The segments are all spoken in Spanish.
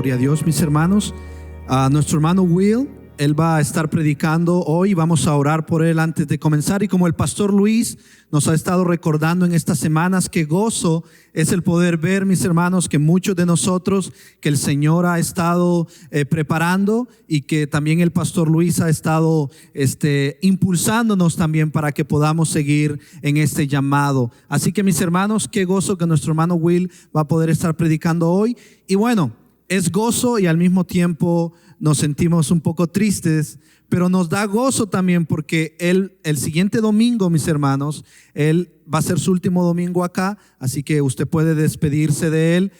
Gloria a Dios, mis hermanos. Nuestro hermano Will, él va a estar predicando hoy. Vamos a orar por él antes de comenzar. Y como el pastor Luis nos ha estado recordando en estas semanas, qué gozo es el poder ver, mis hermanos, que muchos de nosotros, que el Señor ha estado preparando, y que también el pastor Luis ha estado impulsándonos también para que podamos seguir en este llamado. Así que, mis hermanos, qué gozo que nuestro hermano Will va a poder estar predicando hoy. Y bueno, es gozo y al mismo tiempo nos sentimos un poco tristes, pero nos da gozo también porque el siguiente domingo, mis hermanos, él va a ser su último domingo acá, así que usted puede despedirse de él.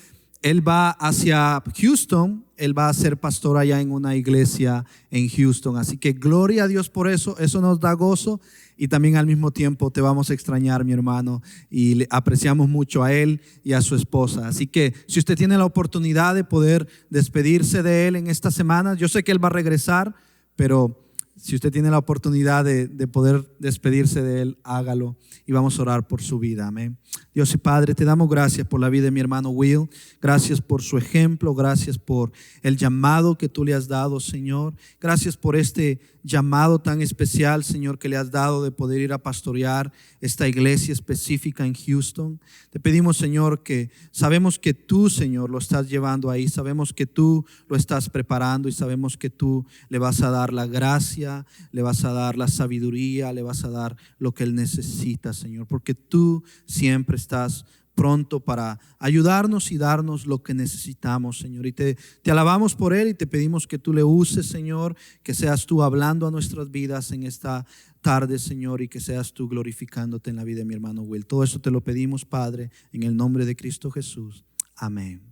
Él va hacia Houston, él va a ser pastor allá en una iglesia en Houston, así que gloria a Dios por eso nos da gozo. Y también al mismo tiempo te vamos a extrañar, mi hermano, y le apreciamos mucho a él y a su esposa. Así que si usted tiene la oportunidad de poder despedirse de él en esta semana, yo sé que él va a regresar, pero si usted tiene la oportunidad de poder despedirse de él, hágalo, y vamos a orar por su vida. Amén. Dios y Padre, te damos gracias por la vida de mi hermano Will. Gracias por su ejemplo. Gracias por el llamado que tú le has dado, Señor. Gracias por este llamado tan especial, Señor, que le has dado de poder ir a pastorear esta iglesia específica en Houston. Te pedimos, Señor, que sabemos que tú, Señor, lo estás llevando ahí. Sabemos que tú lo estás preparando y sabemos que tú le vas a dar la gracia, le vas a dar la sabiduría, le vas a dar lo que él necesita, Señor, porque tú siempre estás pronto para ayudarnos y darnos lo que necesitamos, Señor. Y te alabamos por él y te pedimos que tú le uses, Señor, que seas tú hablando a nuestras vidas en esta tarde, Señor, y que seas tú glorificándote en la vida de mi hermano Will. Todo eso te lo pedimos, Padre, en el nombre de Cristo Jesús. Amén.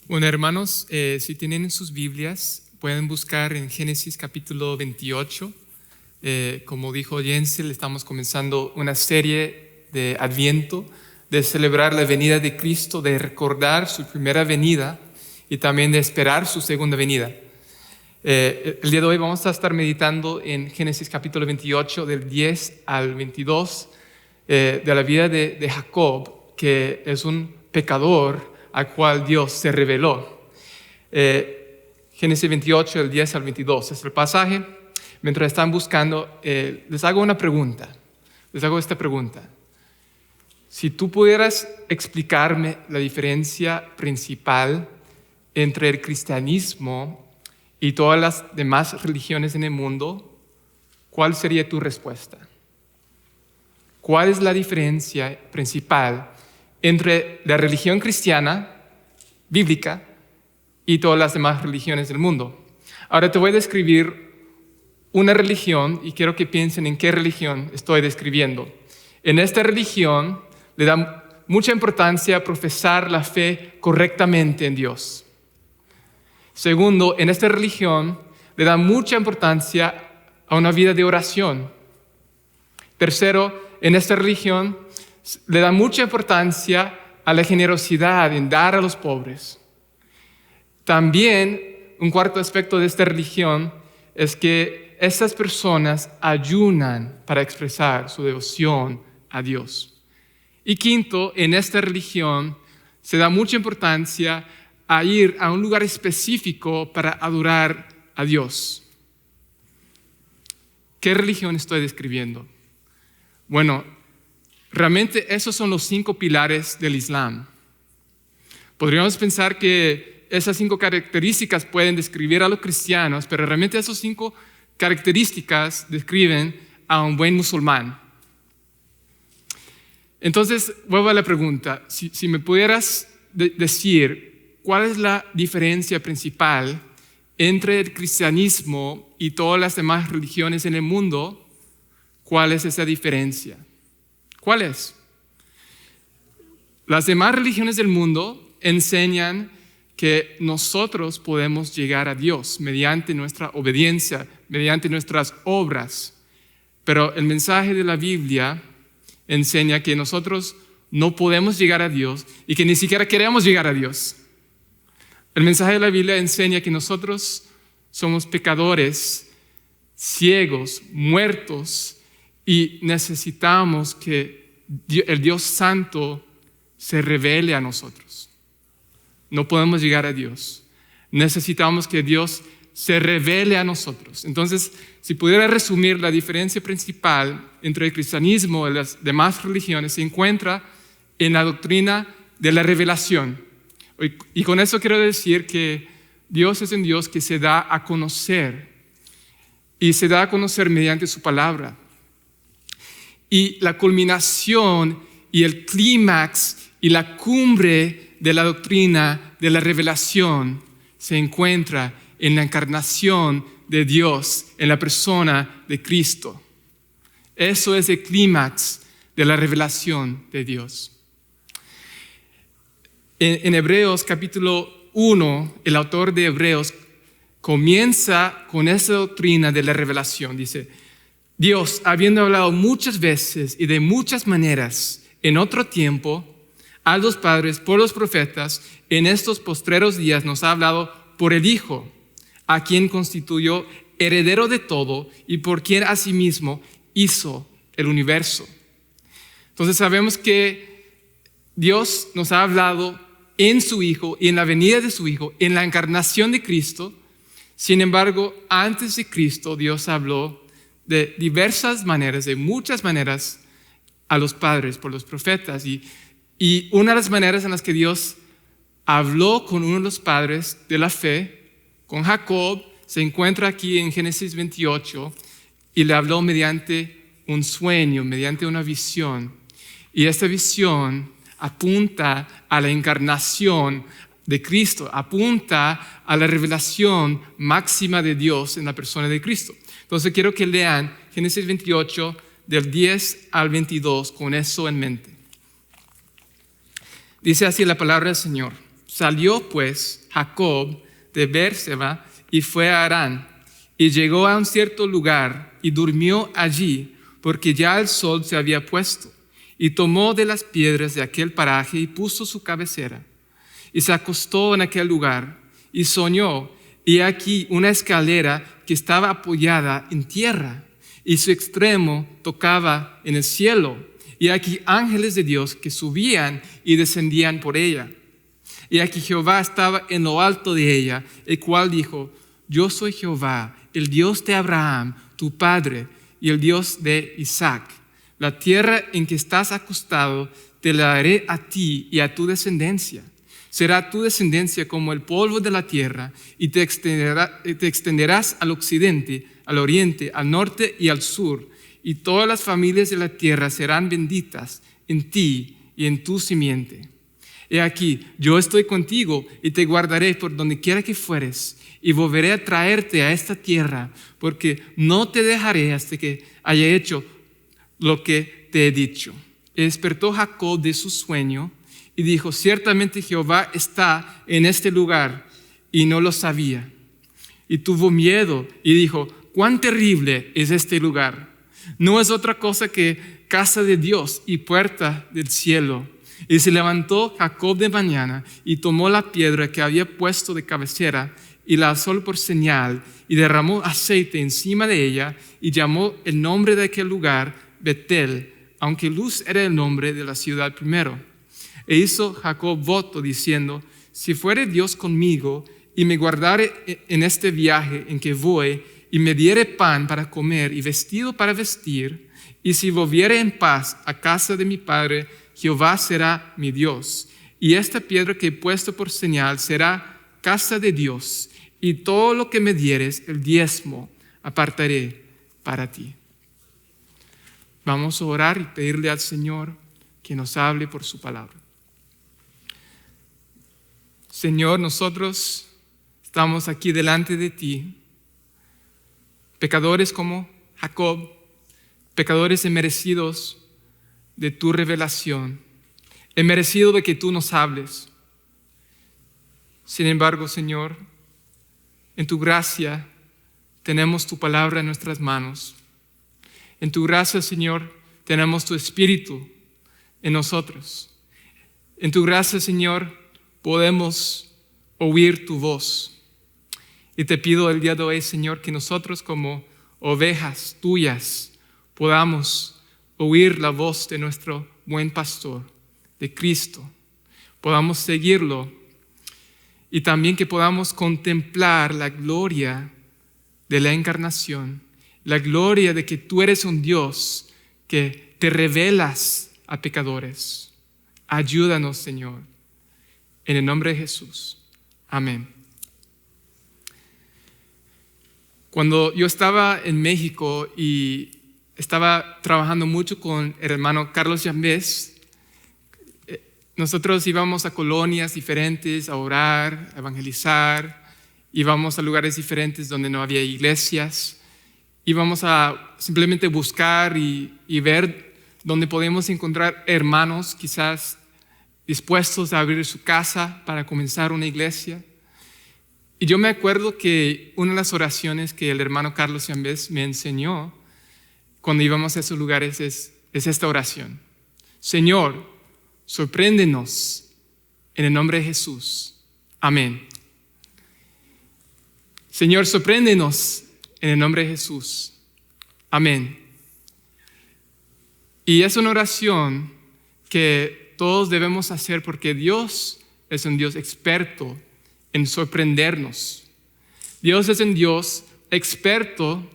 Bueno, hermanos, si tienen sus Biblias, pueden buscar en Génesis capítulo 28. Como dijo Jensel, estamos comenzando una serie de Adviento, de celebrar la venida de Cristo, de recordar su primera venida y también de esperar su segunda venida. El día de hoy vamos a estar meditando en Génesis capítulo 28, del 10 al 22, de la vida de Jacob, que es un pecador al cual Dios se reveló. Génesis 28, del 10 al 22 es el pasaje. Mientras están buscando, les hago una pregunta. Les hago esta pregunta. Si tú pudieras explicarme la diferencia principal entre el cristianismo y todas las demás religiones en el mundo, ¿cuál sería tu respuesta? ¿Cuál es la diferencia principal entre la religión cristiana, bíblica, y todas las demás religiones del mundo? Ahora te voy a describir una religión y quiero que piensen en qué religión estoy describiendo. En esta religión le da mucha importancia a profesar la fe correctamente en Dios. Segundo, en esta religión le da mucha importancia a una vida de oración. Tercero, en esta religión le da mucha importancia a la generosidad en dar a los pobres. También un cuarto aspecto de esta religión es que estas personas ayunan para expresar su devoción a Dios. Y quinto, en esta religión se da mucha importancia a ir a un lugar específico para adorar a Dios. ¿Qué religión estoy describiendo? Bueno, realmente esos son los 5 pilares del Islam. Podríamos pensar que esas 5 características pueden describir a los cristianos, pero realmente esos 5 características describen a un buen musulmán. Entonces, vuelvo a la pregunta. Si me pudieras decir cuál es la diferencia principal entre el cristianismo y todas las demás religiones en el mundo, ¿cuál es esa diferencia? ¿Cuál es? Las demás religiones del mundo enseñan que nosotros podemos llegar a Dios mediante nuestra obediencia, mediante nuestras obras. Pero el mensaje de la Biblia enseña que nosotros no podemos llegar a Dios y que ni siquiera queremos llegar a Dios. El mensaje de la Biblia enseña que nosotros somos pecadores, ciegos, muertos, y necesitamos que el Dios Santo se revele a nosotros. No podemos llegar a Dios. Necesitamos que Dios se revele a nosotros. Entonces, si pudiera resumir, la diferencia principal entre el cristianismo y las demás religiones se encuentra en la doctrina de la revelación. Y con eso quiero decir que Dios es un Dios que se da a conocer, y se da a conocer mediante su palabra. Y la culminación y el clímax y la cumbre de la doctrina de la revelación se encuentra en la encarnación de Dios en la persona de Cristo. Eso es el clímax de la revelación de Dios. En Hebreos capítulo 1, el autor de Hebreos comienza con esa doctrina de la revelación. Dice: Dios, habiendo hablado muchas veces y de muchas maneras en otro tiempo a los padres por los profetas, en estos postreros días nos ha hablado por el Hijo, a quien constituyó heredero de todo y por quien asimismo hizo el universo. Entonces sabemos que Dios nos ha hablado en su Hijo y en la venida de su Hijo, en la encarnación de Cristo. Sin embargo, antes de Cristo, Dios habló de diversas maneras, de muchas maneras, a los padres por los profetas. Y una de las maneras en las que Dios habló con uno de los padres de la fe, con Jacob, se encuentra aquí en Génesis 28, y le habló mediante un sueño, mediante una visión. Y esta visión apunta a la encarnación de Cristo, apunta a la revelación máxima de Dios en la persona de Cristo. Entonces quiero que lean Génesis 28 del 10 al 22 con eso en mente. Dice así la palabra del Señor: Salió pues Jacob de Beerseba y fue a Harán, y llegó a un cierto lugar y durmió allí, porque ya el sol se había puesto. Y tomó de las piedras de aquel paraje y puso su cabecera, y se acostó en aquel lugar, y soñó, y aquí una escalera que estaba apoyada en tierra, y su extremo tocaba en el cielo, y aquí ángeles de Dios que subían y descendían por ella. Y aquí Jehová estaba en lo alto de ella, el cual dijo: Yo soy Jehová, el Dios de Abraham, tu padre, y el Dios de Isaac. La tierra en que estás acostado te la daré a ti y a tu descendencia. Será tu descendencia como el polvo de la tierra, y te extenderás al occidente, al oriente, al norte y al sur. Y todas las familias de la tierra serán benditas en ti y en tu simiente. He aquí, yo estoy contigo y te guardaré por donde quiera que fueres, y volveré a traerte a esta tierra, porque no te dejaré hasta que haya hecho lo que te he dicho. Y despertó Jacob de su sueño y dijo: Ciertamente Jehová está en este lugar, y no lo sabía. Y tuvo miedo y dijo: Cuán terrible es este lugar. No es otra cosa que casa de Dios y puerta del cielo. Y se levantó Jacob de mañana y tomó la piedra que había puesto de cabecera y la alzó por señal, y derramó aceite encima de ella, y llamó el nombre de aquel lugar Betel, aunque Luz era el nombre de la ciudad primero. E hizo Jacob voto diciendo: Si fuere Dios conmigo y me guardare en este viaje en que voy, y me diere pan para comer y vestido para vestir, y si volviere en paz a casa de mi padre, Jehová será mi Dios, y esta piedra que he puesto por señal será casa de Dios, y todo lo que me dieres, el diezmo, apartaré para ti. Vamos a orar y pedirle al Señor que nos hable por su palabra. Señor, nosotros estamos aquí delante de ti, pecadores como Jacob, pecadores merecidos de tu revelación, merecido de que tú nos hables. Sin embargo, Señor, en tu gracia tenemos tu palabra en nuestras manos. En tu gracia, Señor, tenemos tu Espíritu en nosotros. En tu gracia, Señor, podemos oír tu voz. Y te pido el día de hoy, Señor, que nosotros como ovejas tuyas podamos oír la voz de nuestro buen pastor, de Cristo, podamos seguirlo y también que podamos contemplar la gloria de la encarnación, la gloria de que tú eres un Dios que te revelas a pecadores. Ayúdanos, Señor, en el nombre de Jesús. Amén. Cuando yo estaba en México y estaba trabajando mucho con el hermano Carlos Yambés, nosotros íbamos a colonias diferentes a orar, a evangelizar, íbamos a lugares diferentes donde no había iglesias, íbamos a simplemente buscar y ver dónde podemos encontrar hermanos quizás dispuestos a abrir su casa para comenzar una iglesia. Y yo me acuerdo que una de las oraciones que el hermano Carlos Yambés me enseñó cuando íbamos a esos lugares es esta oración: Señor, sorpréndenos en el nombre de Jesús. Amén. Señor, sorpréndenos en el nombre de Jesús. Amén. Y es una oración que todos debemos hacer porque Dios es un Dios experto en sorprendernos. Dios es un Dios experto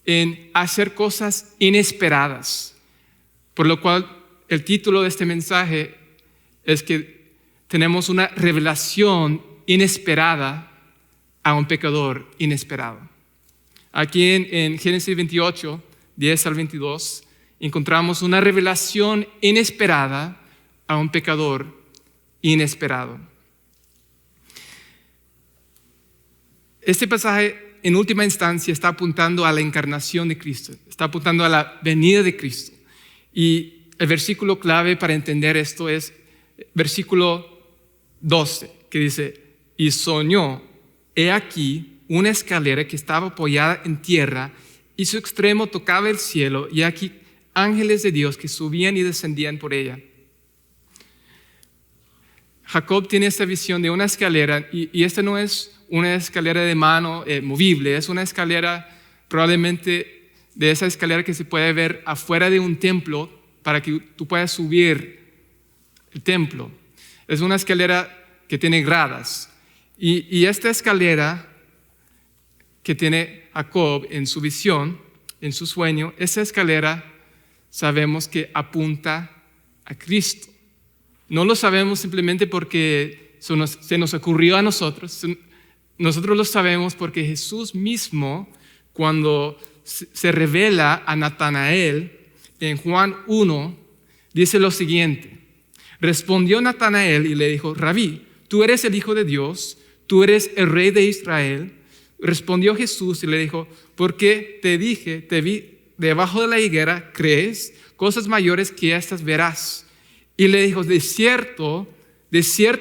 en hacer cosas inesperadas. Por lo cual el título de este mensaje es que tenemos una revelación inesperada a un pecador inesperado. Aquí en Génesis 28, 10 al 22, encontramos una revelación inesperada a un pecador inesperado. Este pasaje, en última instancia, está apuntando a la encarnación de Cristo, está apuntando a la venida de Cristo. Y el versículo clave para entender esto es versículo 12, que dice: y soñó, he aquí, una escalera que estaba apoyada en tierra y su extremo tocaba el cielo, y aquí ángeles de Dios que subían y descendían por ella. Jacob tiene esta visión de una escalera, y esta no es una escalera de mano movible, es una escalera probablemente de esa escalera que se puede ver afuera de un templo para que tú puedas subir el templo. Es una escalera que tiene gradas, y esta escalera que tiene Jacob en su visión, en su sueño, esa escalera sabemos que apunta a Cristo. No lo sabemos simplemente porque se nos ocurrió a nosotros. Nosotros lo sabemos porque Jesús mismo, cuando se revela a Natanael en Juan 1, dice lo siguiente: respondió Natanael y le dijo: Rabí, tú eres el Hijo de Dios, tú eres el Rey de Israel. Respondió Jesús y le dijo: porque te dije, te vi debajo de la higuera, ¿crees? Cosas mayores que estas verás. Y le dijo: de cierto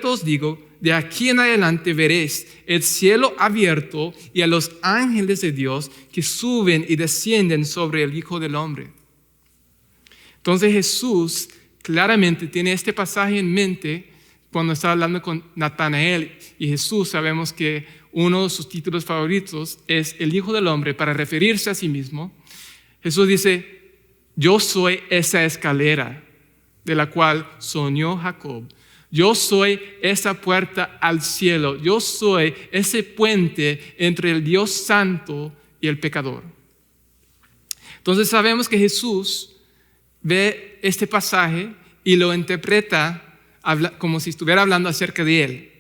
os digo, de aquí en adelante veréis el cielo abierto y a los ángeles de Dios que suben y descienden sobre el Hijo del Hombre. Entonces Jesús claramente tiene este pasaje en mente cuando está hablando con Natanael. Y Jesús, sabemos que uno de sus títulos favoritos es el Hijo del Hombre para referirse a sí mismo. Jesús dice: yo soy esa escalera de la cual soñó Jacob. Yo soy esa puerta al cielo. Yo soy ese puente entre el Dios santo y el pecador. Entonces sabemos que Jesús ve este pasaje y lo interpreta como si estuviera hablando acerca de él.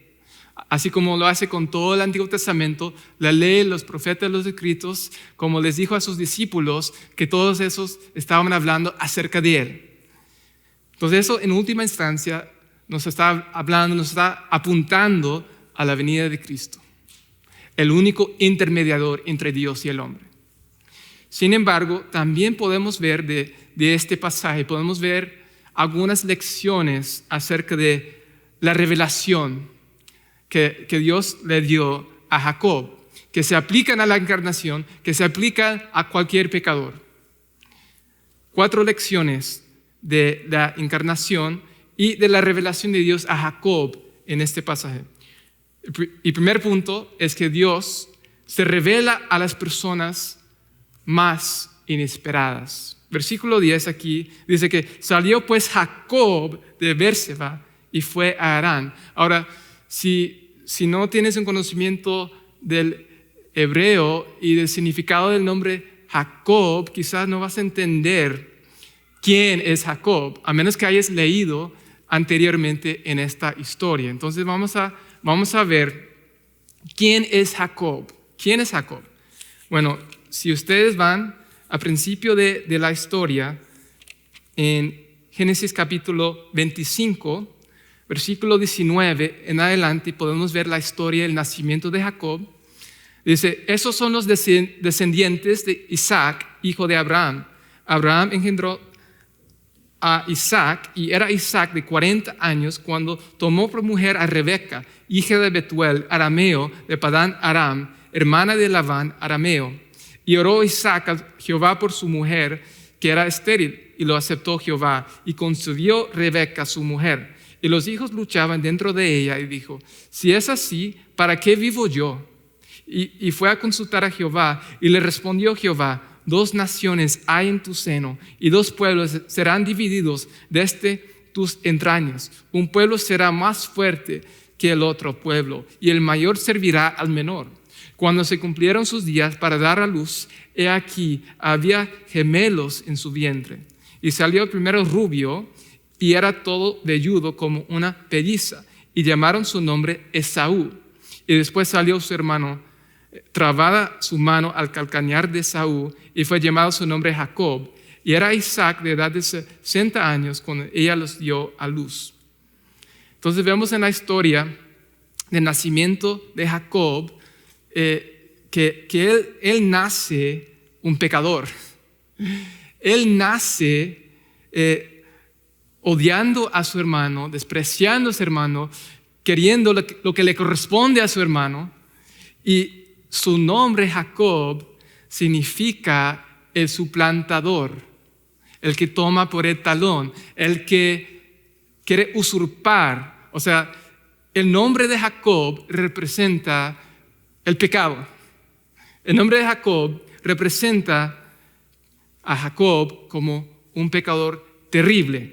Así como lo hace con todo el Antiguo Testamento, la ley, los profetas, los escritos, como les dijo a sus discípulos, que todos esos estaban hablando acerca de él. Entonces eso en última instancia nos está hablando, nos está apuntando a la venida de Cristo, el único intermediador entre Dios y el hombre. Sin embargo, también podemos ver de este pasaje, podemos ver algunas lecciones acerca de la revelación que Dios le dio a Jacob, que se aplican a la encarnación, que se aplican a cualquier pecador. 4 lecciones de la encarnación y de la revelación de Dios a Jacob en este pasaje. El primer punto es que Dios se revela a las personas más inesperadas. Versículo 10 aquí dice que salió pues Jacob de Bérseba y fue a Harán. Ahora, si no tienes un conocimiento del hebreo y del significado del nombre Jacob, quizás no vas a entender quién es Jacob, a menos que hayas leído anteriormente en esta historia. Entonces vamos a ver quién es Jacob. ¿Quién es Jacob? Bueno, si ustedes van al principio de la historia, en Génesis capítulo 25, versículo 19 en adelante, podemos ver la historia del nacimiento de Jacob. Dice, esos son los descendientes de Isaac, hijo de Abraham. Abraham engendró a Isaac, y era Isaac de 40 años cuando tomó por mujer a Rebeca, hija de Betuel, arameo, de Padán Aram, hermana de Labán, arameo. Y oró Isaac a Jehová por su mujer, que era estéril, y lo aceptó Jehová, y concibió Rebeca su mujer. Y los hijos luchaban dentro de ella, y dijo, si es así, ¿para qué vivo yo? Y fue a consultar a Jehová, y le respondió Jehová, 2 naciones hay en tu seno, y 2 pueblos serán divididos desde tus entrañas. Un pueblo será más fuerte que el otro pueblo, y el mayor servirá al menor. Cuando se cumplieron sus días para dar a luz, he aquí, había gemelos en su vientre. Y salió el primero rubio, y era todo velludo como una pelliza, y llamaron su nombre Esaú. Y después salió su hermano, trabada su mano al calcañar de Esaú, y fue llamado su nombre Jacob. Y era Isaac de edad de 60 años cuando ella los dio a luz. Entonces vemos en la historia del nacimiento de Jacob que él nace un pecador. Él nace odiando a su hermano, despreciando a su hermano, queriendo lo que le corresponde a su hermano. Y su nombre Jacob significa el suplantador, el que toma por el talón, el que quiere usurpar. O sea, el nombre de Jacob representa el pecado. El nombre de Jacob representa a Jacob como un pecador terrible.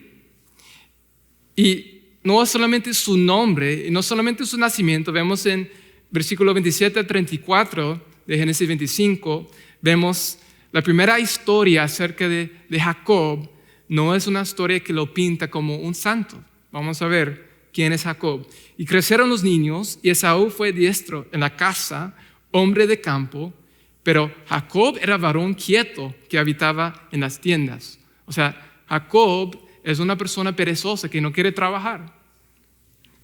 Y no solamente su nombre, y no solamente su nacimiento, vemos en versículo 27 al 34 de Génesis 25, vemos la primera historia acerca de Jacob. No es una historia que lo pinta como un santo. Vamos a ver quién es Jacob. Y crecieron los niños, y Esaú fue diestro en la casa, hombre de campo, pero Jacob era varón quieto que habitaba en las tiendas. O sea, Jacob es una persona perezosa que no quiere trabajar.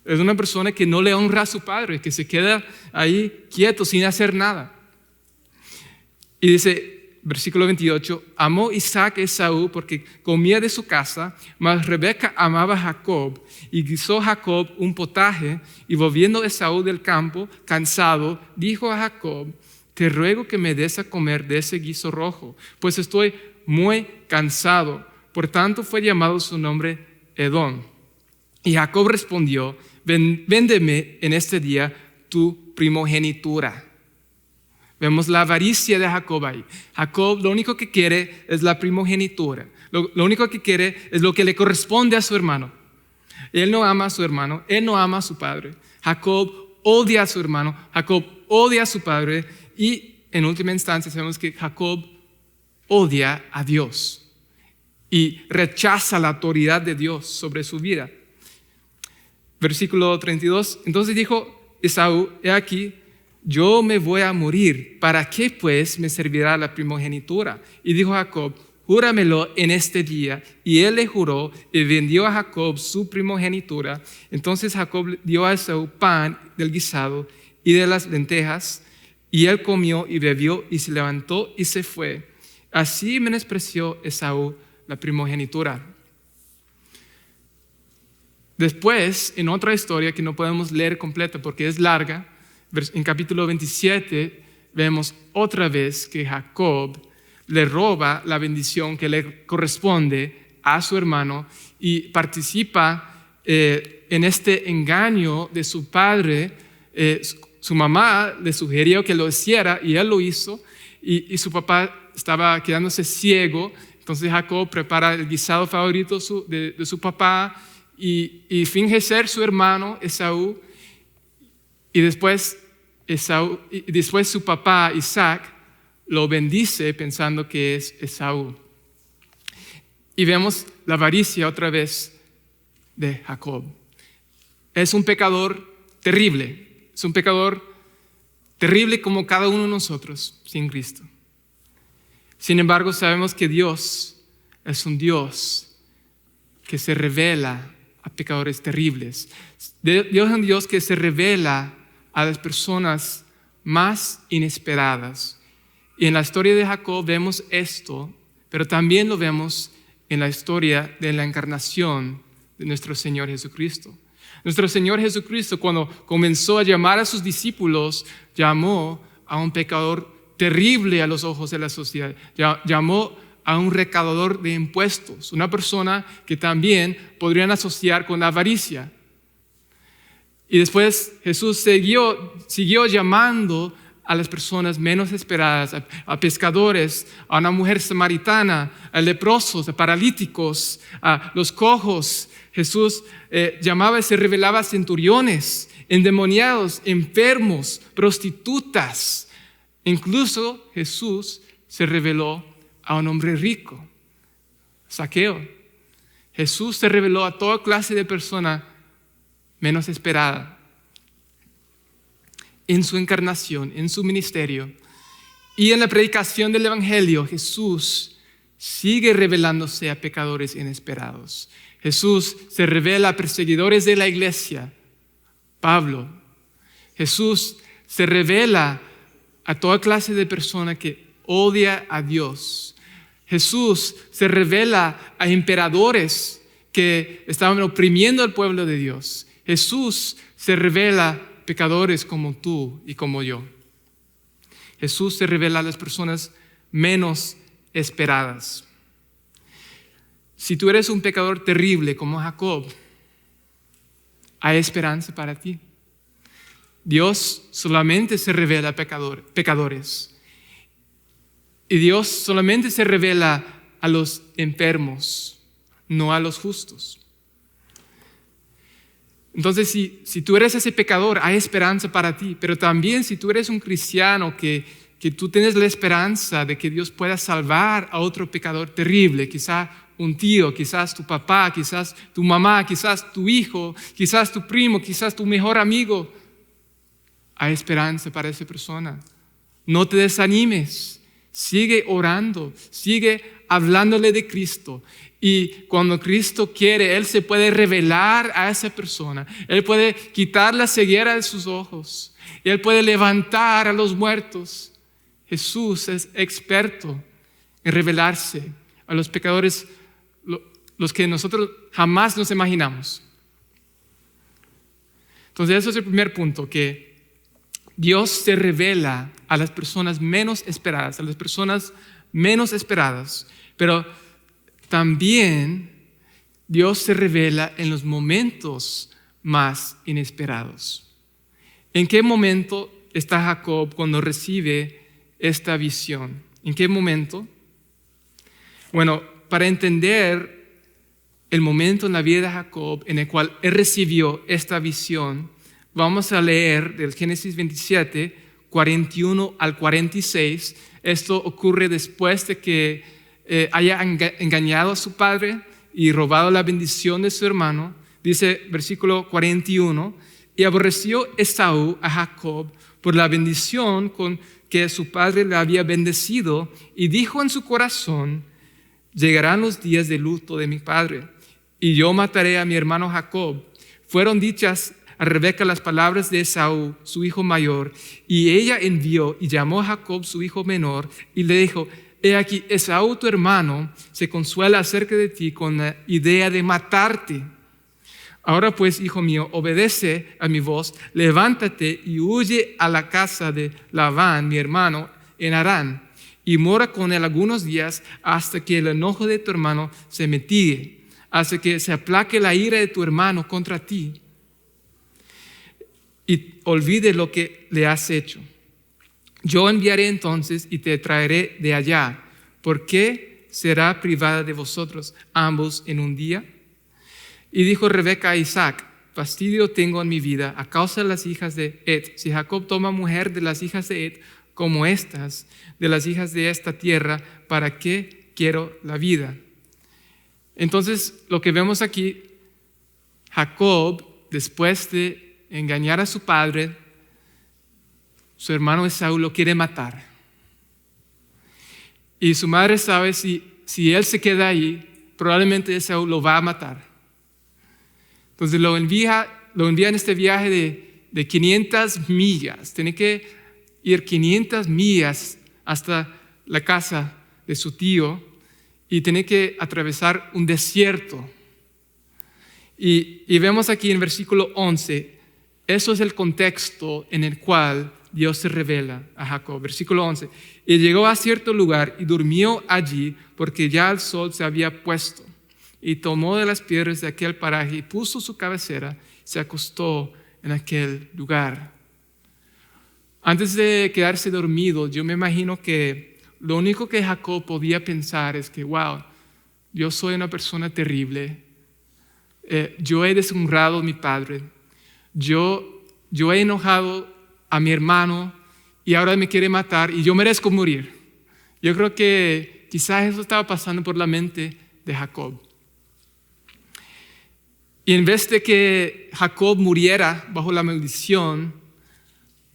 Es una persona que no le honra a su padre, que se queda ahí quieto sin hacer nada. Y dice, versículo 28, amó Isaac a Esaú porque comía de su casa, mas Rebeca amaba a Jacob. Y guisó Jacob un potaje, y volviendo Esaú del campo, cansado, dijo a Jacob, te ruego que me des a comer de ese guiso rojo, pues estoy muy cansado. Por tanto fue llamado su nombre Edom. Y Jacob respondió, véndeme en este día tu primogenitura. Vemos la avaricia de Jacob ahí. Jacob lo único que quiere es la primogenitura. Lo único que quiere es lo que le corresponde a su hermano. Él no ama a su hermano, él no ama a su padre. Jacob odia a su hermano, Jacob odia a su padre, y en última instancia sabemos que Jacob odia a Dios y rechaza la autoridad de Dios sobre su vida. Versículo 32, entonces dijo Esaú, he aquí, yo me voy a morir, ¿para qué pues me servirá la primogenitura? Y dijo Jacob, júramelo en este día. Y él le juró y vendió a Jacob su primogenitura. Entonces Jacob dio a Esaú pan del guisado y de las lentejas, y él comió y bebió y se levantó y se fue. Así menospreció Esaú la primogenitura. Después, en otra historia que no podemos leer completa porque es larga, en capítulo 27 vemos otra vez que Jacob le roba la bendición que le corresponde a su hermano y participa en este engaño de su padre. Su mamá le sugirió que lo hiciera y él lo hizo, y su papá estaba quedándose ciego. Entonces Jacob prepara el guisado favorito de su papá y finge ser su hermano Esaú, y después su papá Isaac lo bendice pensando que es Esaú. Y vemos la avaricia otra vez de Jacob. Es un pecador terrible, es un pecador terrible como cada uno de nosotros sin Cristo. Sin embargo, sabemos que Dios es un Dios que se revela a pecadores terribles. Dios es un Dios que se revela a las personas más inesperadas. Y en la historia de Jacob vemos esto, pero también lo vemos en la historia de la encarnación de nuestro Señor Jesucristo. Nuestro Señor Jesucristo, cuando comenzó a llamar a sus discípulos, llamó a un pecador terrible a los ojos de la sociedad. Llamó a un recaudador de impuestos, una persona que también podrían asociar con la avaricia. Y después Jesús siguió llamando a las personas menos esperadas, a pescadores, a una mujer samaritana, a leprosos, a paralíticos, a los cojos. Jesús llamaba y se revelaba a centuriones, endemoniados, enfermos, prostitutas. Incluso Jesús se reveló a un hombre rico, Zaqueo. Jesús se reveló a toda clase de persona menos esperada. En su encarnación, en su ministerio y en la predicación del Evangelio, Jesús sigue revelándose a pecadores inesperados. Jesús se revela a perseguidores de la iglesia, Pablo. Jesús se revela a toda clase de persona que odia a Dios. Jesús se revela a emperadores que estaban oprimiendo al pueblo de Dios. Jesús se revela a pecadores como tú y como yo. Jesús se revela a las personas menos esperadas. Si tú eres un pecador terrible como Jacob, hay esperanza para ti. Dios solamente se revela a pecadores. Y Dios solamente se revela a los enfermos, no a los justos. Entonces, si tú eres ese pecador, hay esperanza para ti. Pero también si tú eres un cristiano que tú tienes la esperanza de que Dios pueda salvar a otro pecador terrible, quizás un tío, quizás tu papá, quizás tu mamá, quizás tu hijo, quizás tu primo, quizás tu mejor amigo, hay esperanza para esa persona. No te desanimes, sigue orando, sigue hablándole de Cristo. Y cuando Cristo quiere, Él se puede revelar a esa persona. Él puede quitar la ceguera de sus ojos. Él puede levantar a los muertos. Jesús es experto en revelarse a los pecadores, los que nosotros jamás nos imaginamos. Entonces, eso es el primer punto, que Dios se revela a las personas menos esperadas, pero también Dios se revela en los momentos más inesperados. ¿En qué momento está Jacob cuando recibe esta visión? ¿En qué momento? Bueno, para entender el momento en la vida de Jacob en el cual él recibió esta visión, vamos a leer del Génesis 27, 41 al 46. Esto ocurre después de que haya engañado a su padre y robado la bendición de su hermano. Dice versículo 41, y aborreció Esaú a Jacob por la bendición con que su padre le había bendecido, y dijo en su corazón: llegarán los días de luto de mi padre, y yo mataré a mi hermano Jacob. Fueron dichas a Rebeca las palabras de Esaú, su hijo mayor, y ella envió y llamó a Jacob, su hijo menor, y le dijo: he aquí, Esaú tu hermano se consuela acerca de ti con la idea de matarte. Ahora pues, hijo mío, obedece a mi voz, levántate y huye a la casa de Labán, mi hermano, en Harán, y mora con él algunos días hasta que el enojo de tu hermano se mitigue, hasta que se aplaque la ira de tu hermano contra ti y olvide lo que le has hecho. Yo enviaré entonces y te traeré de allá. ¿Por qué será privada de vosotros ambos en un día? Y dijo Rebeca a Isaac: fastidio tengo en mi vida a causa de las hijas de Het. Si Jacob toma mujer de las hijas de Het, como estas, de las hijas de esta tierra, ¿para qué quiero la vida? Entonces, lo que vemos aquí, Jacob, después de engañar a su padre, su hermano Esaú lo quiere matar. Y su madre sabe si él se queda ahí, probablemente Esaú lo va a matar. Entonces lo envía en este viaje de 500 millas. Tiene que ir 500 millas hasta la casa de su tío y tiene que atravesar un desierto. Y vemos aquí en versículo 11, eso es el contexto en el cual Dios se revela a Jacob. Versículo 11, y llegó a cierto lugar y durmió allí porque ya el sol se había puesto. Y tomó de las piedras de aquel paraje y puso su cabecera, se acostó en aquel lugar. Antes de quedarse dormido, yo me imagino que lo único que Jacob podía pensar es que, wow, yo soy una persona terrible, yo he deshonrado a mi padre, yo he enojado a mi hermano y ahora me quiere matar y yo merezco morir. Yo creo que quizás eso estaba pasando por la mente de Jacob. Y en vez de que Jacob muriera bajo la maldición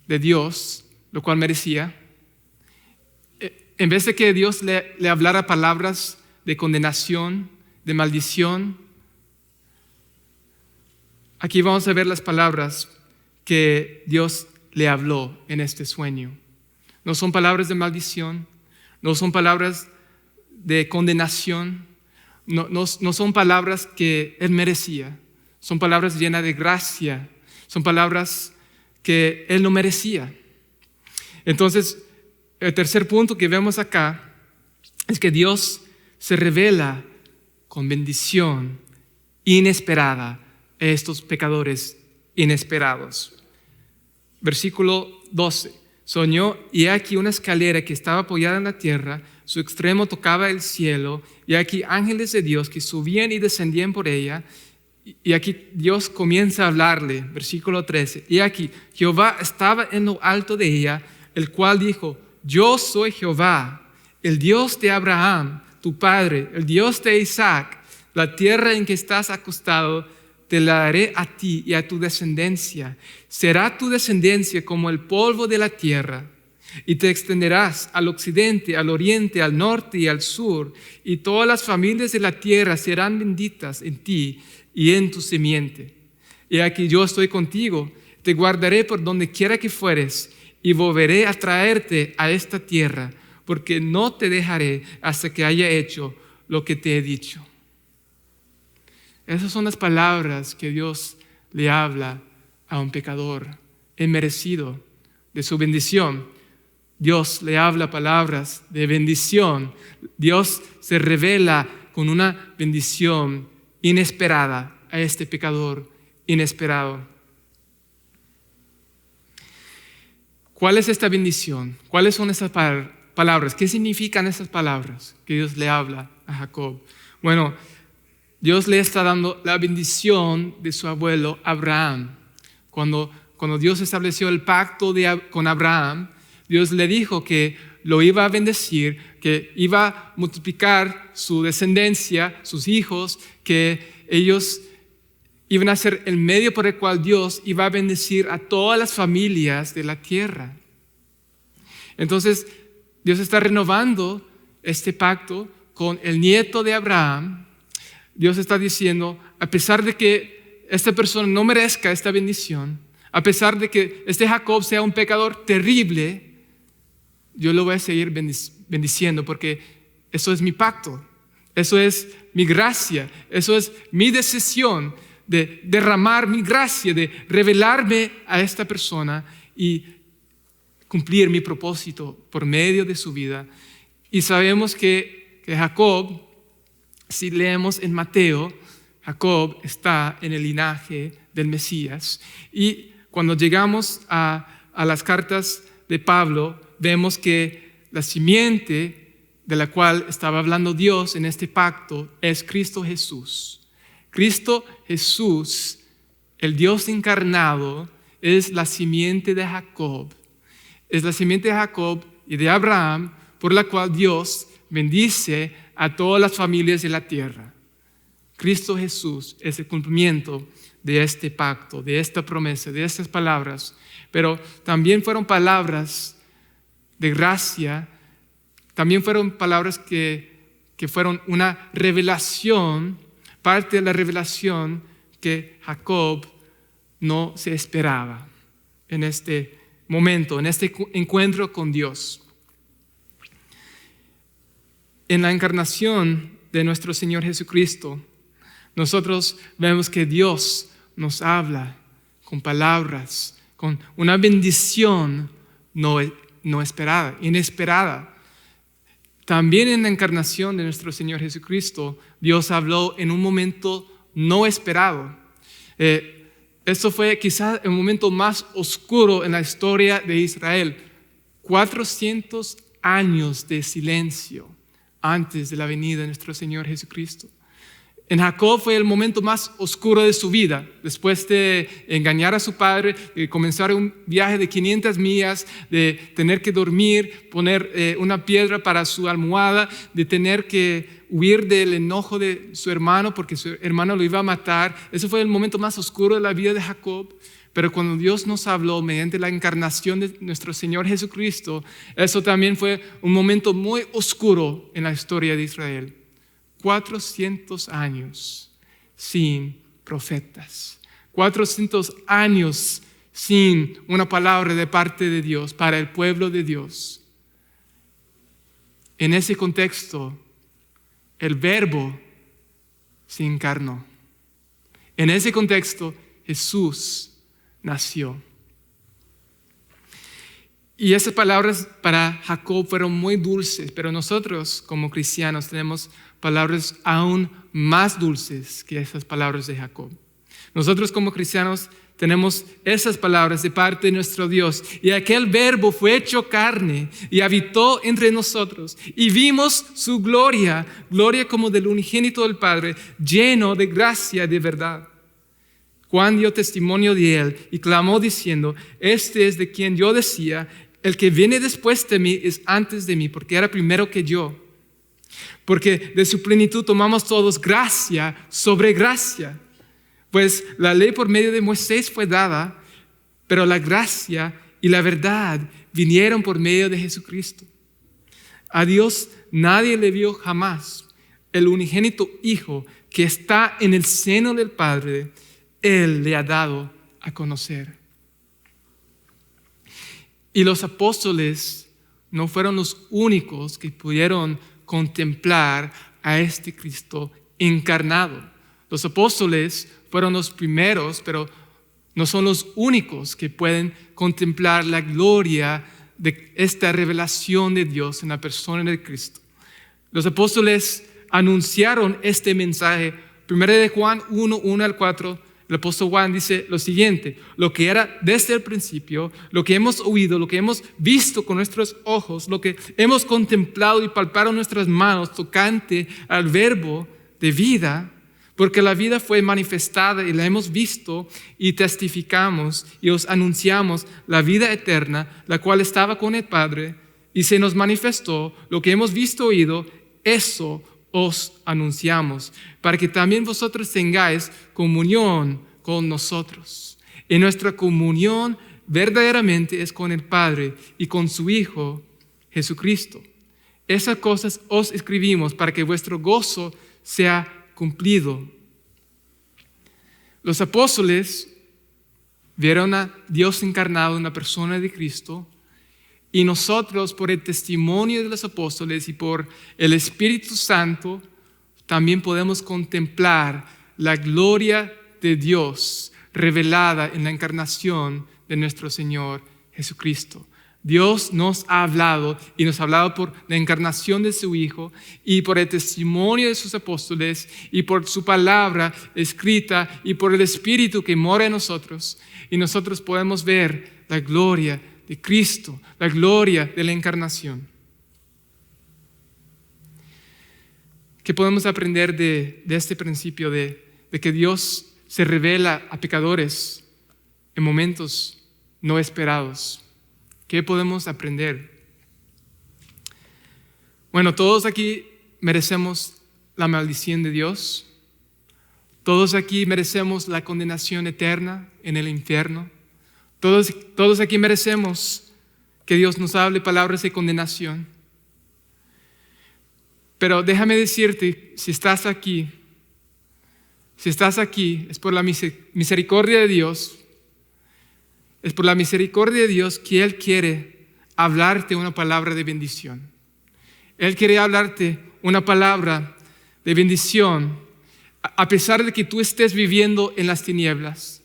de Dios, lo cual merecía, en vez de que Dios le hablara palabras de condenación, de maldición, aquí vamos a ver las palabras que Dios le habló en este sueño. No son palabras de maldición, no son palabras de condenación, no son palabras que él merecía. Son palabras llenas de gracia, son palabras que él no merecía. Entonces, el tercer punto que vemos acá es que Dios se revela con bendición inesperada a estos pecadores inesperados. Versículo 12. Soñó y aquí una escalera que estaba apoyada en la tierra, su extremo tocaba el cielo, y aquí ángeles de Dios que subían y descendían por ella. Y aquí Dios comienza a hablarle, versículo 13. Y aquí Jehová estaba en lo alto de ella, el cual dijo: yo soy Jehová, el Dios de Abraham, tu padre, el Dios de Isaac. La tierra en que estás acostado te la daré a ti y a tu descendencia. Será tu descendencia como el polvo de la tierra, y te extenderás al occidente, al oriente, al norte y al sur, y todas las familias de la tierra serán benditas en ti y en tu simiente. Y aquí yo estoy contigo, te guardaré por donde quiera que fueres, y volveré a traerte a esta tierra, porque no te dejaré hasta que haya hecho lo que te he dicho. Esas son las palabras que Dios le habla a un pecador inmerecido de su bendición. Dios le habla palabras de bendición. Dios se revela con una bendición inesperada a este pecador inesperado. ¿Cuál es esta bendición? ¿Cuáles son esas palabras? ¿Qué significan esas palabras que Dios le habla a Jacob? Bueno, Dios le está dando la bendición de su abuelo Abraham. Cuando Dios estableció el pacto con Abraham, Dios le dijo que lo iba a bendecir, que iba a multiplicar su descendencia, sus hijos, que ellos iban a ser el medio por el cual Dios iba a bendecir a todas las familias de la tierra. Entonces, Dios está renovando este pacto con el nieto de Abraham. Dios está diciendo, a pesar de que esta persona no merezca esta bendición, a pesar de que este Jacob sea un pecador terrible, yo lo voy a seguir bendiciendo porque eso es mi pacto, eso es mi gracia, eso es mi decisión de derramar mi gracia, de revelarme a esta persona y cumplir mi propósito por medio de su vida. Y sabemos que Jacob, si leemos en Mateo, Jacob está en el linaje del Mesías. Y cuando llegamos a las cartas de Pablo, vemos que la simiente de la cual estaba hablando Dios en este pacto es Cristo Jesús. Cristo Jesús, el Dios encarnado, es la simiente de Jacob. Es la simiente de Jacob y de Abraham, por la cual Dios bendice a todas las familias de la tierra. Cristo Jesús es el cumplimiento de este pacto, de esta promesa, de estas palabras. Pero también fueron palabras de gracia, también fueron palabras que fueron una revelación, parte de la revelación que Jacob no se esperaba en este momento, en este encuentro con Dios. En la encarnación de nuestro Señor Jesucristo, nosotros vemos que Dios nos habla con palabras, con una bendición no esperada, inesperada. También en la encarnación de nuestro Señor Jesucristo, Dios habló en un momento no esperado. Esto fue quizás el momento más oscuro en la historia de Israel. 400 años de silencio antes de la venida de nuestro Señor Jesucristo. En Jacob fue el momento más oscuro de su vida, después de engañar a su padre, de comenzar un viaje de 500 millas, de tener que dormir, poner una piedra para su almohada, de tener que huir del enojo de su hermano porque su hermano lo iba a matar. Ese fue el momento más oscuro de la vida de Jacob. Pero cuando Dios nos habló mediante la encarnación de nuestro Señor Jesucristo, eso también fue un momento muy oscuro en la historia de Israel. 400 años sin profetas, 400 años sin una palabra de parte de Dios para el pueblo de Dios. En ese contexto, el Verbo se encarnó. En ese contexto, Jesús nació. Y esas palabras para Jacob fueron muy dulces, pero nosotros como cristianos tenemos palabras aún más dulces que esas palabras de Jacob. Nosotros como cristianos tenemos esas palabras de parte de nuestro Dios. Y aquel Verbo fue hecho carne y habitó entre nosotros. Y vimos su gloria, gloria como del unigénito del Padre, lleno de gracia y de verdad. Juan dio testimonio de él y clamó diciendo: este es de quien yo decía, el que viene después de mí es antes de mí, porque era primero que yo. Porque de su plenitud tomamos todos gracia sobre gracia. Pues la ley por medio de Moisés fue dada, pero la gracia y la verdad vinieron por medio de Jesucristo. A Dios nadie le vio jamás. El unigénito Hijo que está en el seno del Padre, Él le ha dado a conocer. Y los apóstoles no fueron los únicos que pudieron contemplar a este Cristo encarnado. Los apóstoles fueron los primeros, pero no son los únicos que pueden contemplar la gloria de esta revelación de Dios en la persona de Cristo. Los apóstoles anunciaron este mensaje. 1 de Juan 1 al 4. El apóstol Juan dice lo siguiente: lo que era desde el principio, lo que hemos oído, lo que hemos visto con nuestros ojos, lo que hemos contemplado y palpado en nuestras manos tocante al Verbo de vida, porque la vida fue manifestada y la hemos visto y testificamos y os anunciamos la vida eterna, la cual estaba con el Padre y se nos manifestó. Lo que hemos visto y oído, eso os anunciamos, para que también vosotros tengáis comunión con nosotros. Y nuestra comunión verdaderamente es con el Padre y con su Hijo Jesucristo. Esas cosas os escribimos para que vuestro gozo sea cumplido. Los apóstoles vieron a Dios encarnado en la persona de Cristo. Y nosotros, por el testimonio de los apóstoles y por el Espíritu Santo, también podemos contemplar la gloria de Dios revelada en la encarnación de nuestro Señor Jesucristo. Dios nos ha hablado y nos ha hablado por la encarnación de su Hijo y por el testimonio de sus apóstoles y por su palabra escrita y por el Espíritu que mora en nosotros. Y nosotros podemos ver la gloria de Cristo, la gloria de la encarnación. ¿Qué podemos aprender de este principio de de que Dios se revela a pecadores en momentos no esperados. ¿Qué podemos aprender? Bueno, todos aquí merecemos la maldición de Dios. Todos aquí merecemos la condenación eterna en el infierno. Todos aquí merecemos que Dios nos hable palabras de condenación. Pero déjame decirte, si estás aquí es por la misericordia de Dios. Es por la misericordia de Dios que Él quiere hablarte una palabra de bendición. Él quiere hablarte una palabra de bendición, a pesar de que tú estés viviendo en las tinieblas,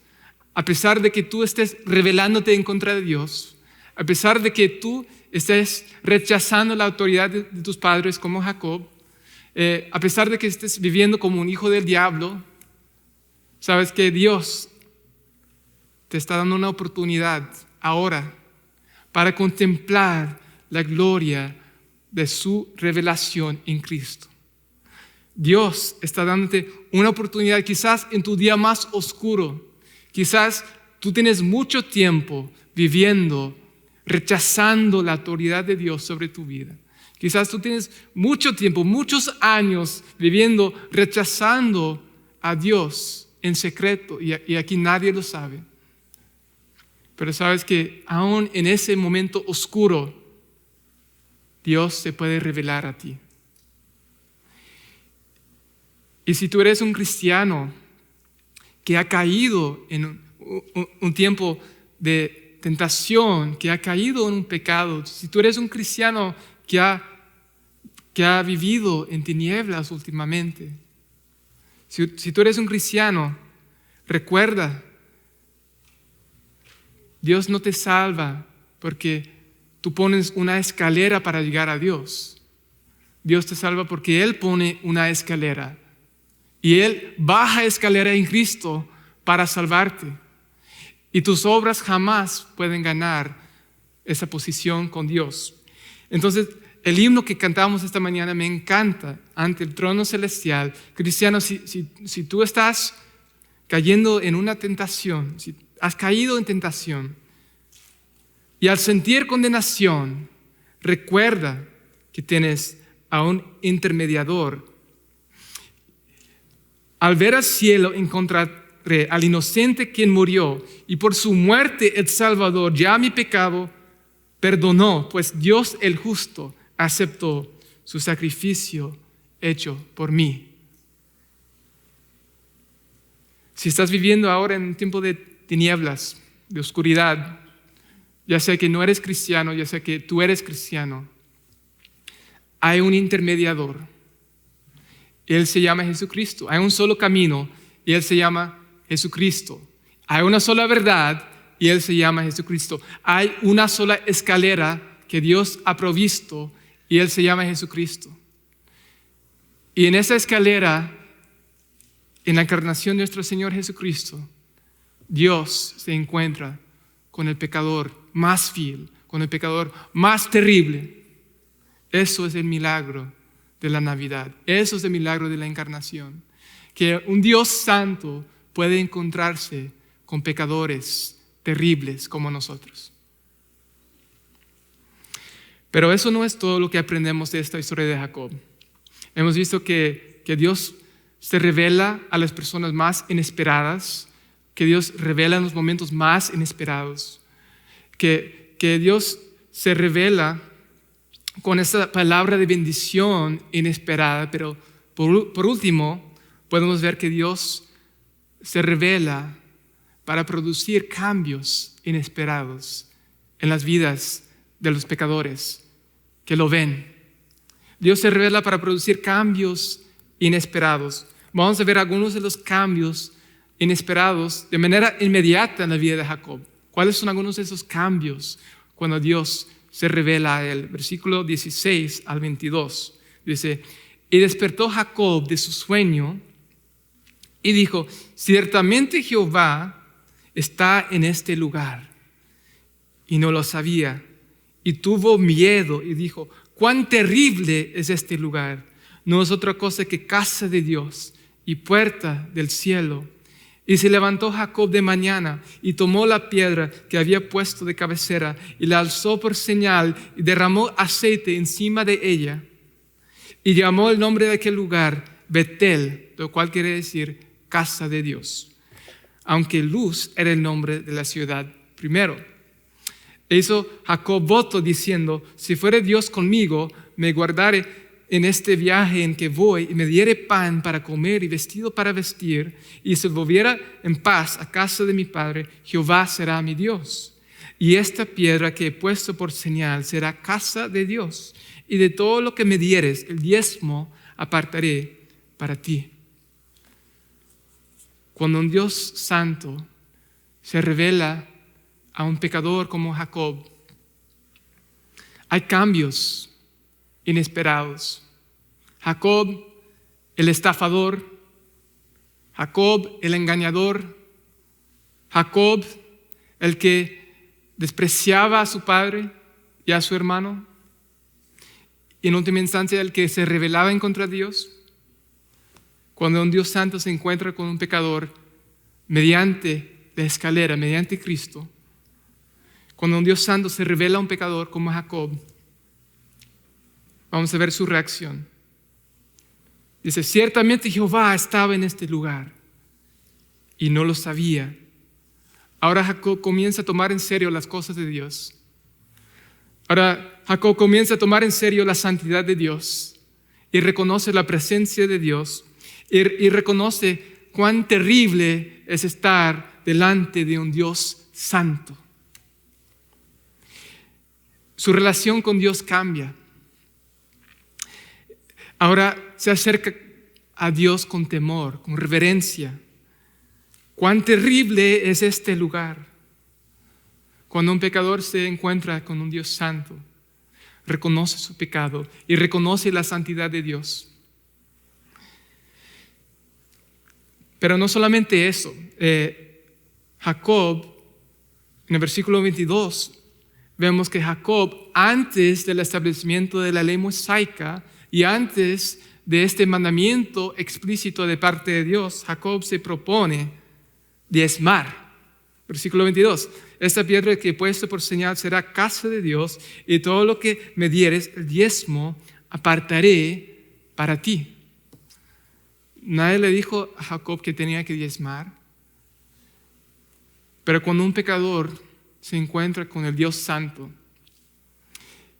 a pesar de que tú estés rebelándote en contra de Dios, a pesar de que tú estés rechazando la autoridad de tus padres como Jacob, a pesar de que estés viviendo como un hijo del diablo, sabes que Dios te está dando una oportunidad ahora para contemplar la gloria de su revelación en Cristo. Dios está dándote una oportunidad, quizás en tu día más oscuro. Quizás tú tienes mucho tiempo viviendo, rechazando la autoridad de Dios sobre tu vida. Quizás tú tienes mucho tiempo, muchos años viviendo, rechazando a Dios en secreto y aquí nadie lo sabe. Pero sabes que aún en ese momento oscuro, Dios se puede revelar a ti. Y si tú eres un cristiano que ha caído en un tiempo de tentación, que ha caído en un pecado, si tú eres un cristiano que ha vivido en tinieblas últimamente, si tú eres un cristiano, recuerda, Dios no te salva porque tú pones una escalera para llegar a Dios. Dios te salva porque Él pone una escalera. Y Él baja escalera en Cristo para salvarte. Y tus obras jamás pueden ganar esa posición con Dios. Entonces, el himno que cantamos esta mañana me encanta. Ante el trono celestial. Cristiano, si tú estás cayendo en una tentación, si has caído en tentación, y al sentir condenación, recuerda que tienes a un intermediador. Al ver al cielo encontraré al inocente quien murió, y por su muerte el Salvador ya mi pecado perdonó, pues Dios el justo aceptó su sacrificio hecho por mí. Si estás viviendo ahora en un tiempo de tinieblas, de oscuridad, ya sea que no eres cristiano, ya sea que tú eres cristiano, hay un intermediador. Él se llama Jesucristo. Hay un solo camino y Él se llama Jesucristo. Hay una sola verdad y Él se llama Jesucristo. Hay una sola escalera que Dios ha provisto y Él se llama Jesucristo. Y en esa escalera, en la encarnación de nuestro Señor Jesucristo, Dios se encuentra con el pecador más vil, con el pecador más terrible. Eso es el milagro de la Navidad. Eso es el milagro de la encarnación. Que un Dios santo puede encontrarse con pecadores terribles como nosotros. Pero eso no es todo lo que aprendemos de esta historia de Jacob. Hemos visto que Dios se revela a las personas más inesperadas, que Dios revela en los momentos más inesperados, que Dios se revela con esa palabra de bendición inesperada, pero por último podemos ver que Dios se revela para producir cambios inesperados en las vidas de los pecadores que lo ven. Dios se revela para producir cambios inesperados. Vamos a ver algunos de los cambios inesperados de manera inmediata en la vida de Jacob. ¿Cuáles son algunos de esos cambios cuando Dios se revela a él? Versículo 16 al 22. Dice, y despertó Jacob de su sueño y dijo, ciertamente Jehová está en este lugar. Y no lo sabía. Y tuvo miedo y dijo, cuán terrible es este lugar. No es otra cosa que casa de Dios y puerta del cielo. Y se levantó Jacob de mañana y tomó la piedra que había puesto de cabecera y la alzó por señal y derramó aceite encima de ella. Y llamó el nombre de aquel lugar Betel, lo cual quiere decir casa de Dios, aunque Luz era el nombre de la ciudad primero. E hizo Jacob voto diciendo: si fuere Dios conmigo, me guardaré en este viaje en que voy y me diere pan para comer y vestido para vestir, y se volviera en paz a casa de mi padre, Jehová será mi Dios. Y esta piedra que he puesto por señal será casa de Dios, y de todo lo que me dieres, el diezmo apartaré para ti. Cuando un Dios santo se revela a un pecador como Jacob, hay cambios inesperados. Jacob, el estafador, Jacob, el engañador, Jacob, el que despreciaba a su padre y a su hermano, y en última instancia el que se rebelaba en contra de Dios. Cuando un Dios santo se encuentra con un pecador mediante la escalera, mediante Cristo, cuando un Dios santo se revela a un pecador como Jacob, vamos a ver su reacción. Dice: ciertamente Jehová estaba en este lugar y no lo sabía. Ahora Jacob comienza a tomar en serio las cosas de Dios. Ahora Jacob comienza a tomar en serio la santidad de Dios y reconoce la presencia de Dios y reconoce cuán terrible es estar delante de un Dios santo. Su relación con Dios cambia. Ahora se acerca a Dios con temor, con reverencia. Cuán terrible es este lugar. Cuando un pecador se encuentra con un Dios santo, reconoce su pecado y reconoce la santidad de Dios. Pero no solamente eso. Jacob, en el versículo 22, vemos que Jacob, antes del establecimiento de la ley mosaica y antes de este mandamiento explícito de parte de Dios, Jacob se propone diezmar. Versículo 22. Esta piedra que he puesto por señal será casa de Dios, y todo lo que me dieres, el diezmo, apartaré para ti. Nadie le dijo a Jacob que tenía que diezmar. Pero cuando un pecador se encuentra con el Dios Santo,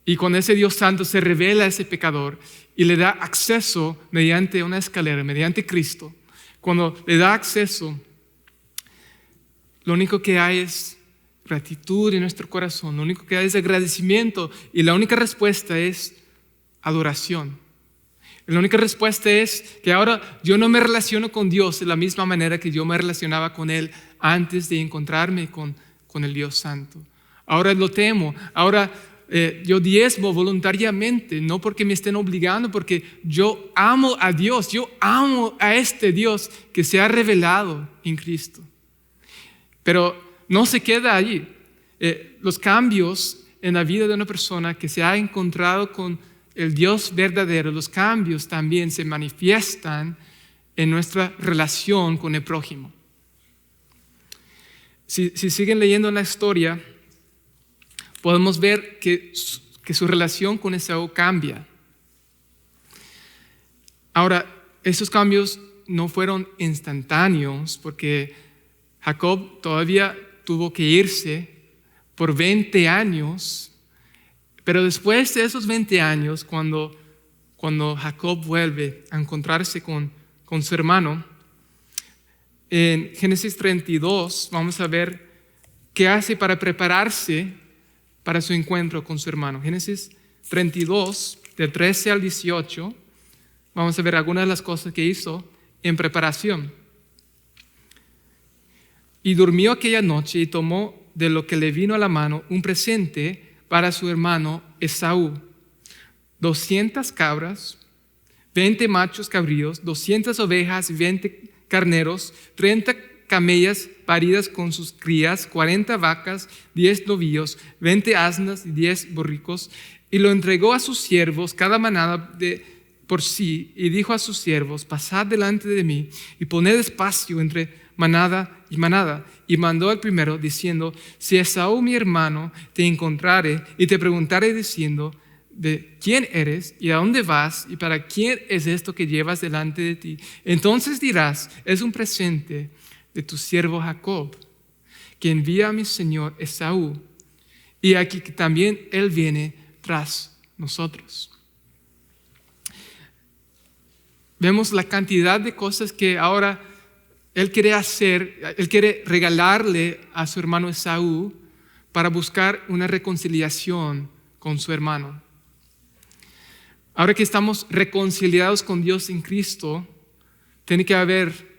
y cuando ese Dios Santo se revela a ese pecador y le da acceso mediante una escalera, mediante Cristo, cuando le da acceso, lo único que hay es gratitud en nuestro corazón, lo único que hay es agradecimiento, y la única respuesta es adoración. La única respuesta es que ahora yo no me relaciono con Dios de la misma manera que yo me relacionaba con Él antes de encontrarme con el Dios Santo. Ahora lo temo, ahora yo diezmo voluntariamente, no porque me estén obligando, porque yo amo a Dios, yo amo a este Dios que se ha revelado en Cristo. Pero no se queda allí. Los cambios en la vida de una persona que se ha encontrado con el Dios verdadero, los cambios también se manifiestan en nuestra relación con el prójimo. Si siguen leyendo la historia, podemos ver que su relación con Esaú cambia. Ahora, esos cambios no fueron instantáneos, porque Jacob todavía tuvo que irse por 20 años, pero después de esos 20 años, cuando Jacob vuelve a encontrarse con su hermano, en Génesis 32 vamos a ver qué hace para prepararse para su encuentro con su hermano. Génesis 32, del 13 al 18, vamos a ver algunas de las cosas que hizo en preparación. Y durmió aquella noche y tomó de lo que le vino a la mano un presente para su hermano Esaú: 200 cabras, 20 machos cabríos, 200 ovejas, 20 carneros, 30 camellas paridas con sus crías, 40 vacas, 10 novillos, 20 asnas y 10 borricos, y lo entregó a sus siervos, cada manada por sí y dijo a sus siervos: pasad delante de mí y poned espacio entre manada y manada. Y mandó al primero diciendo: si Esaú mi hermano te encontrare y te preguntare diciendo: ¿de quién eres y a dónde vas y para quién es esto que llevas delante de ti? Entonces dirás: es un presente de tu siervo Jacob, que envía a mi señor Esaú. Y aquí que también él viene tras nosotros. Vemos la cantidad de cosas que ahora él quiere hacer. Él quiere regalarle a su hermano Esaú para buscar una reconciliación con su hermano. Ahora que estamos reconciliados con Dios en Cristo, tiene que haber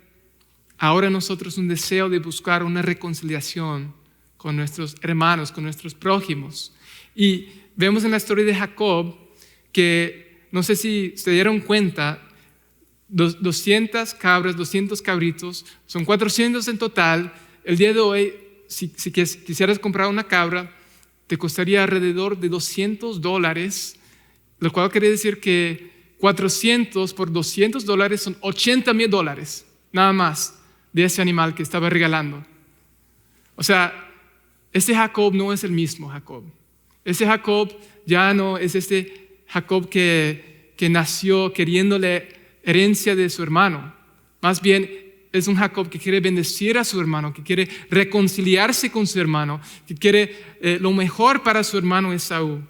ahora en nosotros un deseo de buscar una reconciliación con nuestros hermanos, con nuestros prójimos. Y vemos en la historia de Jacob que, no sé si se dieron cuenta, 200 cabras, 200 cabritos, son 400 en total. El día de hoy, si quisieras comprar una cabra, te costaría alrededor de $200, lo cual quiere decir que 400 por $200 son $80,000, nada más, de ese animal que estaba regalando. O sea, ese Jacob no es el mismo Jacob. Ese Jacob ya no es este Jacob que nació queriéndole herencia de su hermano. Más bien es un Jacob que quiere bendecir a su hermano, que quiere reconciliarse con su hermano, que quiere lo mejor para su hermano Esaú.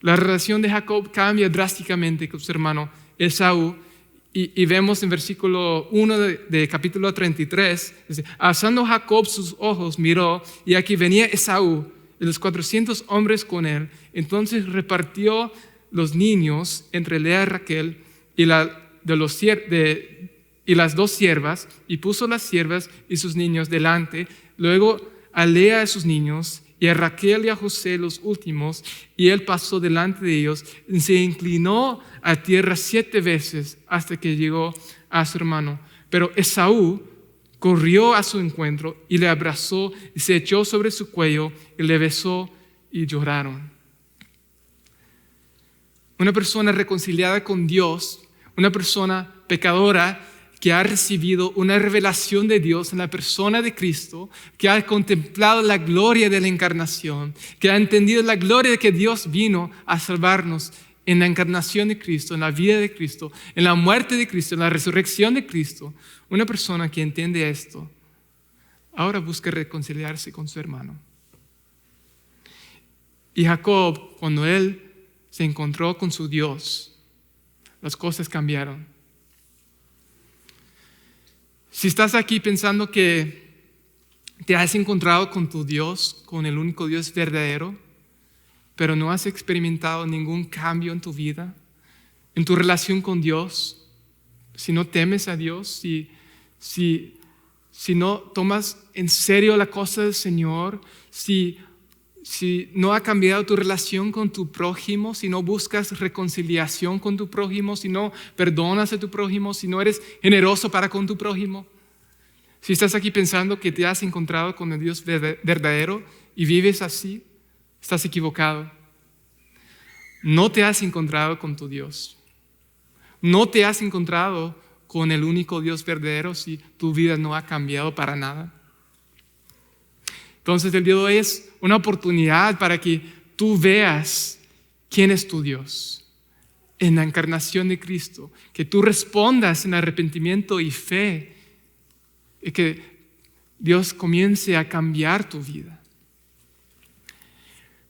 La relación de Jacob cambia drásticamente con su hermano Esaú. Y vemos en versículo 1 de capítulo 33, dice: alzando Jacob sus ojos, miró, y aquí venía Esaú y los 400 hombres con él. Entonces repartió los niños entre Lea y Raquel y las dos siervas, y puso las siervas y sus niños delante, luego a Lea y sus niños, y a Raquel y a José los últimos, y él pasó delante de ellos y se inclinó a tierra 7 veces hasta que llegó a su hermano. Pero Esaú corrió a su encuentro y le abrazó y se echó sobre su cuello y le besó y lloraron. Una persona reconciliada con Dios, una persona pecadora que ha recibido una revelación de Dios en la persona de Cristo, que ha contemplado la gloria de la encarnación, que ha entendido la gloria de que Dios vino a salvarnos en la encarnación de Cristo, en la vida de Cristo, en la muerte de Cristo, en la resurrección de Cristo. Una persona que entiende esto, ahora busca reconciliarse con su hermano. Y Jacob, cuando él se encontró con su Dios, las cosas cambiaron. Si estás aquí pensando que te has encontrado con tu Dios, con el único Dios verdadero, pero no has experimentado ningún cambio en tu vida, en tu relación con Dios, si no temes a Dios, si no tomas en serio la cosa del Señor, si no ha cambiado tu relación con tu prójimo, si no buscas reconciliación con tu prójimo, si no perdonas a tu prójimo, si no eres generoso para con tu prójimo, si estás aquí pensando que te has encontrado con el Dios verdadero y vives así, estás equivocado. No te has encontrado con tu Dios. No te has encontrado con el único Dios verdadero si tu vida no ha cambiado para nada. Entonces el día de hoy es una oportunidad para que tú veas quién es tu Dios en la encarnación de Cristo, que tú respondas en arrepentimiento y fe y que Dios comience a cambiar tu vida.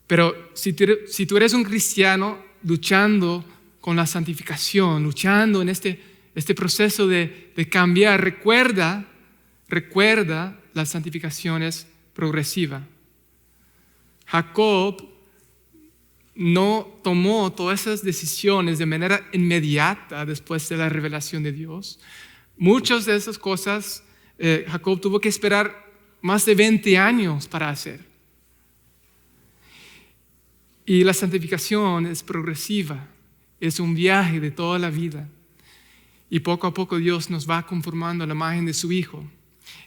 Pero si tú eres un cristiano luchando con la santificación, luchando en este proceso de cambiar, recuerda, la santificación es progresiva. Jacob no tomó todas esas decisiones de manera inmediata después de la revelación de Dios. Muchas de esas cosas Jacob tuvo que esperar más de 20 años para hacer. Y la santificación es progresiva, es un viaje de toda la vida. Y poco a poco Dios nos va conformando a la imagen de su Hijo.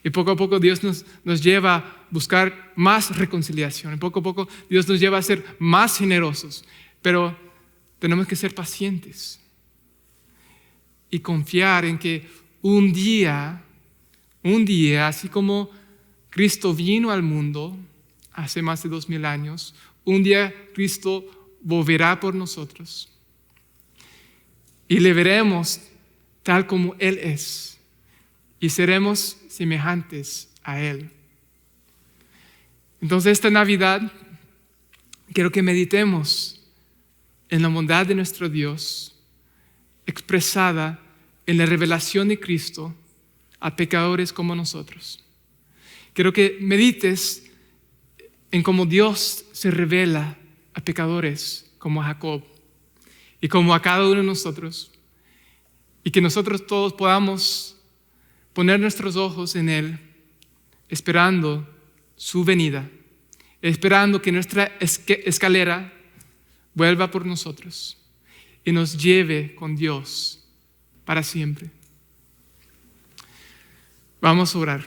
Y poco a poco Dios nos lleva a buscar más reconciliación. Y poco a poco Dios nos lleva a ser más generosos. Pero tenemos que ser pacientes. y confiar en que un día, así como Cristo vino al mundo hace más de 2000 años, un día Cristo volverá por nosotros y le veremos tal como Él es y seremos semejantes a Él. Entonces esta Navidad quiero que meditemos en la bondad de nuestro Dios expresada en la revelación de Cristo a pecadores como nosotros. Quiero que medites en cómo Dios se revela a pecadores como a Jacob y como a cada uno de nosotros, y que nosotros todos podamos poner nuestros ojos en Él, esperando su venida, esperando que nuestra escalera vuelva por nosotros y nos lleve con Dios para siempre. Vamos a orar.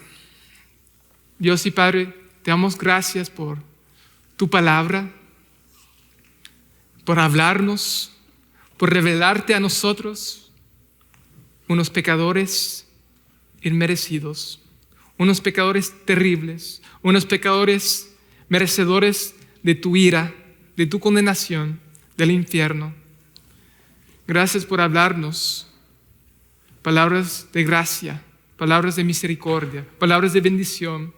Dios y Padre, te damos gracias por tu palabra, por hablarnos, por revelarte a nosotros, unos pecadores inmerecidos, unos pecadores terribles, unos pecadores merecedores de tu ira, de tu condenación, del infierno. Gracias por hablarnos palabras de gracia, palabras de misericordia, palabras de bendición.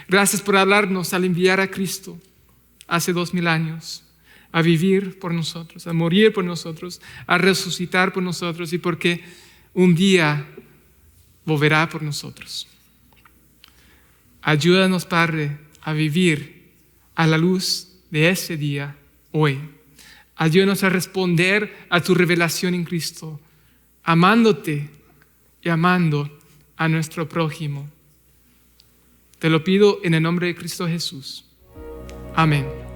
Gracias por hablarnos al enviar a Cristo hace 2000 años a vivir por nosotros, a morir por nosotros, a resucitar por nosotros, y porque un día volverá por nosotros. Ayúdanos, Padre, a vivir a la luz de ese día hoy. Ayúdanos a responder a tu revelación en Cristo, amándote y amando a nuestro prójimo. Te lo pido en el nombre de Cristo Jesús. Amén.